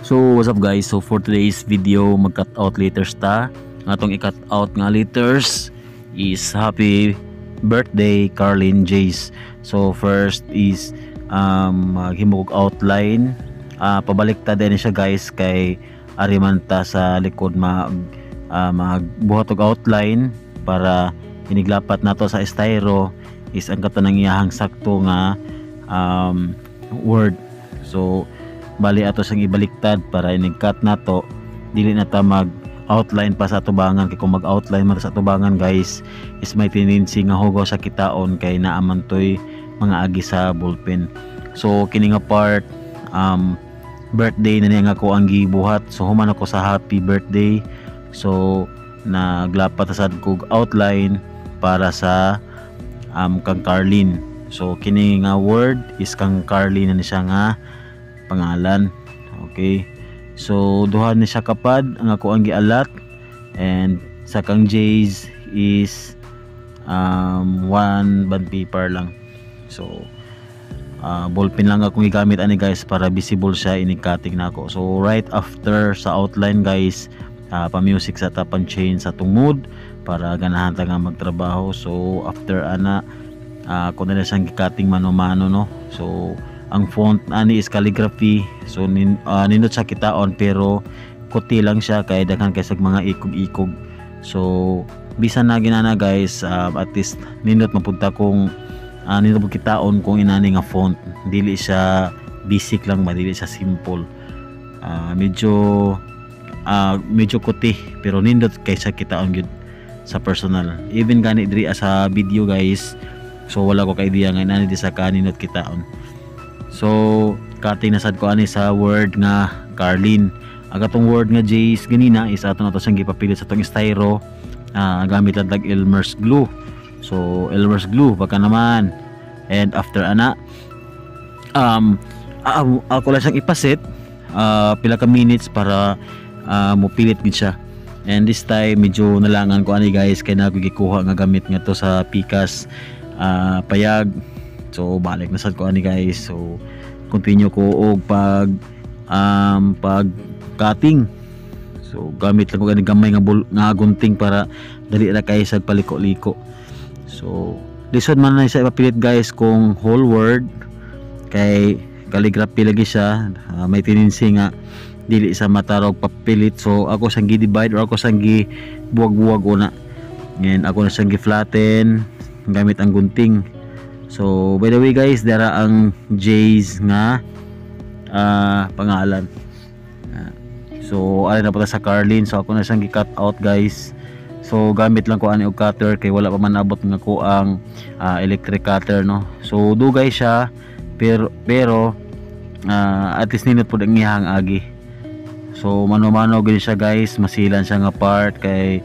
So what's up guys, so for today's video mag-cut out letters ta. Atong i-cut out nga letters is happy birthday Carlin Jace. So first is maghimog outline, pabaliktad din siya guys kay arimanta sa likod magbuhat og outline para iniglapat nato sa styro is ang katanang iyahang sakto nga word. So bali ato sang ibaliktad para inig-cut nato, dili na ta mag outline pa sa atubangan kay kung mag outline man sa atubangan guys is may tendency nga hugaw sa kitaon kay naaman toy mga agi sa ballpen. So kini nga part birthday na niya nga ko ang gibuhat, so human ako sa happy birthday, so naglapat sad kog outline para sa kang Carlin. So kini nga word is kang Carlin na siya nga pangalan. Okay, so duha ni siya kapad ang ako ang gialat, and sa kang J's is one bond paper lang. So ballpen lang akong gigamit ani guys para visible siya ini-cutting nako. So right after sa outline guys, pa-music sa tapan change sa tong mood para ganahan ta nga magtrabaho. So after ana kung na siyang cutting mano-mano no. So ang font ani is calligraphy, so nindot sa kitaon pero kuti lang siya kay daghan kay sa mga ikog-ikog. So bisan na ginana guys, at least nindot mapunta kung nindot mo kitaon kung inani nga font, dili siya basic lang, madili siya simple, medyo kuti pero nindot kay sa kitaon gyud sa personal. Even gani diri sa video guys, so wala ko kay idea nga inani di sa kaninot kitaon. So cutting na sad ko ani sa word nga Carlin. Agatong word nga Jace ganina is ato na to siyang gipapilit sa tong styro, gamit lang tag Elmer's glue. So Elmer's glue baka naman, and after ana ako lang siyang ipasit pila ka minutes para mupilit gid siya. And this time medyo nalangan ko ani guys kay nako gikuha nga gamit nga to sa pikas payag. So balik na sad ko ani guys, so continue ko og pag cutting. So gamit lang ko gani gamay nga gunting para dali ra kay sa paliko-liko. So lisod man na siya ipapilit guys kung whole word kay calligraphy lagi siya, may tendency nga dili sa matarog papilit. So ako sang gi-divide or ako sang gi-buwag-buwag una, and ako na sang gi-flatten gamit ang gunting. So by the way guys, dara ang J's nga pangalan. So ari na pala sa Carlin, so ako na siyang gi-cut out guys. So gamit lang ko ani og cutter kay wala pa man abot nga ko ang electric cutter no. So dugay siya pero at least ninot pud ang iyang agi. So mano-mano gid siya guys, masilan siya nga part kay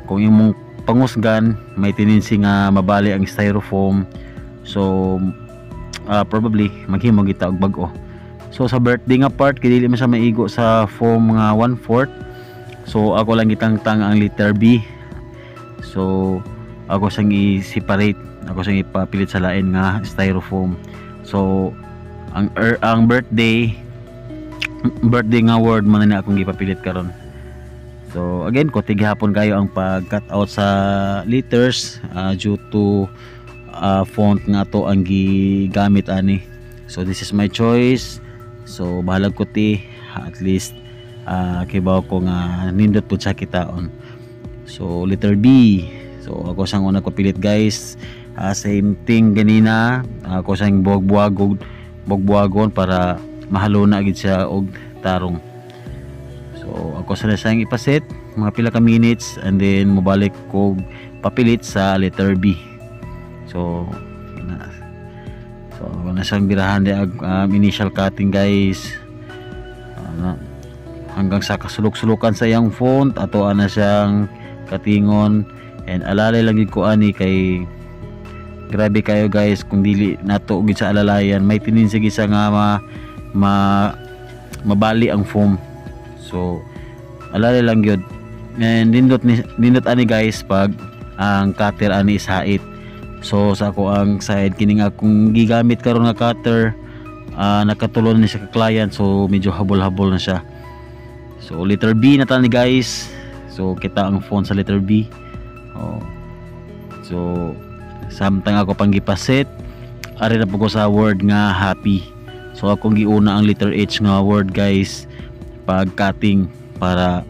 kung imong pangusgan may tendency nga mabali ang styrofoam. So probably maghimo kita og bag-o. So sa birthday nga part kay dili man siya maigo sa foam nga 1/4. So ako lang gitangtang ang letter B. So ako siyang i-separate, ako siyang ipapilit sa lain nga styrofoam. So ang birthday nga word man na akong ipapilit karon. So again, kuti gihapon kayo ang pag-cut out sa letters due to font nga to ang gigamit ani. So this is my choice. So bahalag kuti, at least kibaw ko nga nindot pud sa kitaon. So letter B. So ako sang una ko pilit guys, same thing ganina, ako sang buwag-buwagon para mahalo na gid siya og tarong. So ako sa siyang ipaset mga pila ka minutes, and then mobalik ko papilit sa letter B. So ako na siyang birahan di initial cutting guys, hanggang sa kasulok-sulukan sa iyang font ato ana siyang katingon. And alalay lang gid ko ani kay grabe kayo guys kung dili nato gid sa alalayan, may tendency gid sa nga mabali ang foam. So alalay lang gyud, and nindot ani guys pag ang cutter ani is hait. So sa ako ang side kining akong gigamit karon nga cutter nakatulong na siya ka client, so medyo habol-habol na siya. So letter B na tani guys. So kita ang phone sa letter B. So samtang ako pang gipaset, ari na po ko sa word nga happy. So akong giuna ang letter H nga word guys, pag cutting para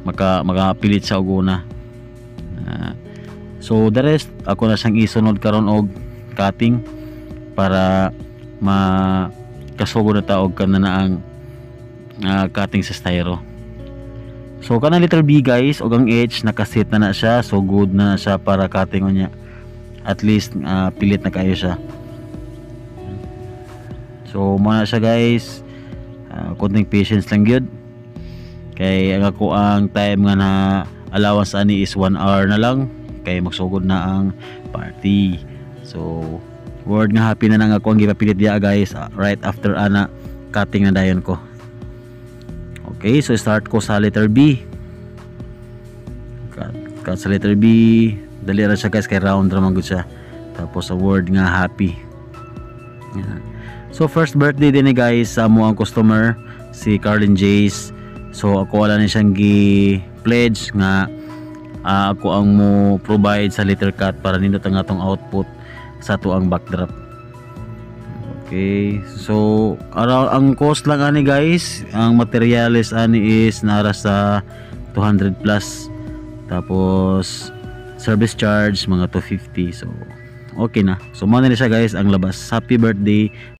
makapilit sa uguna. So the rest ako na siyang isunod karon og cutting para makasugod na taog ka na ang cutting sa styro. So kanang letter B guys og ang H nakaset na siya, so good na siya para cutting niya. At least pilit na kayo siya. So muna siya guys, konting patience lang gyud. Kay ako ang time nga na allowance ani is 1 hour na lang kay magsugod na ang party. So word nga happy na nang ako ang gipapilit diya guys, right after ana cutting na dayon ko. Okay, so start ko sa letter B. Cut sa letter B. Dali ra siya guys kay round ra man gud siya. Tapos sa word nga happy. Yan. So first birthday din ni guys sa mo ang customer si Carlin Jace. So ako wala ni siyang gi-pledge nga ako ang mo provide sa letter cut para nindot ang atong output sa tuang backdrop. Okay, so ang cost lang ani guys, ang materials ani is nara sa 200 plus, tapos service charge mga 250. So okay na, so mo na siya guys ang labas. Happy birthday